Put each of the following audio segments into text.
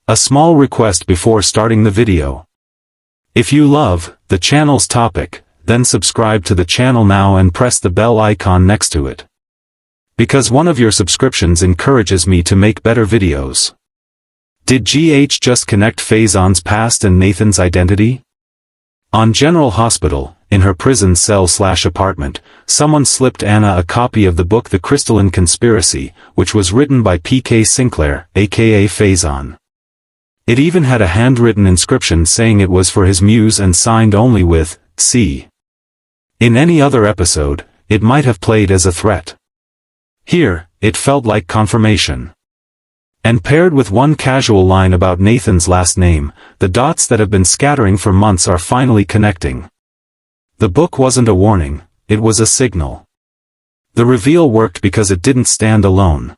A small request before starting the video. If you love the channel's topic, then subscribe to the channel now and press the bell icon next to it. Because one of your subscriptions encourages me to make better videos. Did GH just connect Faison's past and Nathan's identity? On General Hospital, in her prison cell/apartment, someone slipped Anna a copy of the book The Crystalline Conspiracy, which was written by P.K. Sinclair, aka Faison. It even had a handwritten inscription saying it was for his muse and signed only with C. In any other episode, it might have played as a threat. Here, it felt like confirmation. And paired with one casual line about Nathan's last name, the dots that have been scattering for months are finally connecting. The book wasn't a warning, it was a signal. The reveal worked because it didn't stand alone.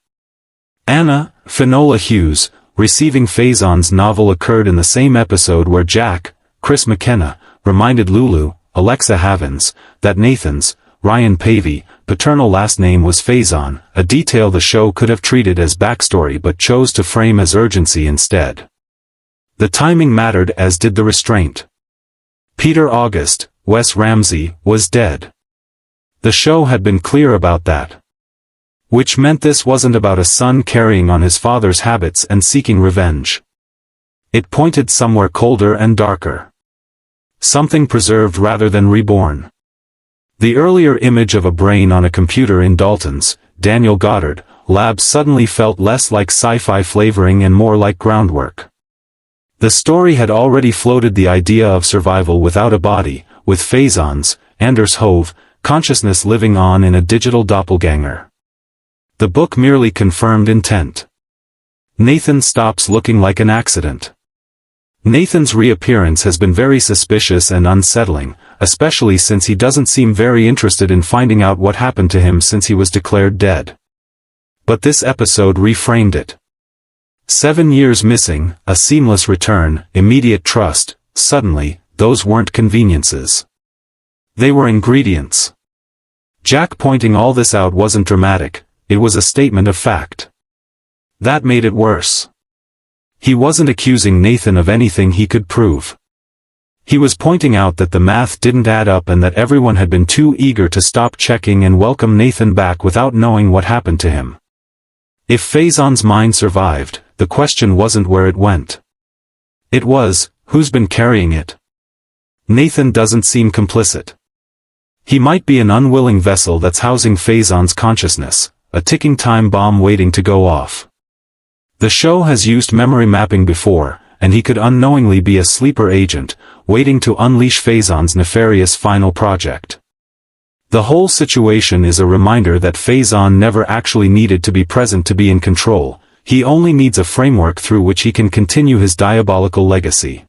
Anna, Finola Hughes, receiving Faison's novel occurred in the same episode where Jack, Chris McKenna, reminded Lulu, Alexa Havens, that Nathan's, Ryan Pavey, paternal last name was Faison, a detail the show could have treated as backstory but chose to frame as urgency instead. The timing mattered as did the restraint. Peter August, Wes Ramsey, was dead. The show had been clear about that. Which meant this wasn't about a son carrying on his father's habits and seeking revenge. It pointed somewhere colder and darker. Something preserved rather than reborn. The earlier image of a brain on a computer in Dalton's, Daniel Goddard, lab suddenly felt less like sci-fi flavoring and more like groundwork. The story had already floated the idea of survival without a body, with Faison's, Anders Hove, consciousness living on in a digital doppelganger. The book merely confirmed intent. Nathan stops looking like an accident. Nathan's reappearance has been very suspicious and unsettling, especially since he doesn't seem very interested in finding out what happened to him since he was declared dead. But this episode reframed it. 7 years missing, a seamless return, immediate trust, suddenly, those weren't conveniences. They were ingredients. Jack pointing all this out wasn't dramatic, it was a statement of fact. That made it worse. He wasn't accusing Nathan of anything he could prove. He was pointing out that the math didn't add up and that everyone had been too eager to stop checking and welcome Nathan back without knowing what happened to him. If Faison's mind survived, the question wasn't where it went. It was, who's been carrying it? Nathan doesn't seem complicit. He might be an unwilling vessel that's housing Faison's consciousness, a ticking time bomb waiting to go off. The show has used memory mapping before, and he could unknowingly be a sleeper agent, waiting to unleash Faison's nefarious final project. The whole situation is a reminder that Faison never actually needed to be present to be in control, he only needs a framework through which he can continue his diabolical legacy.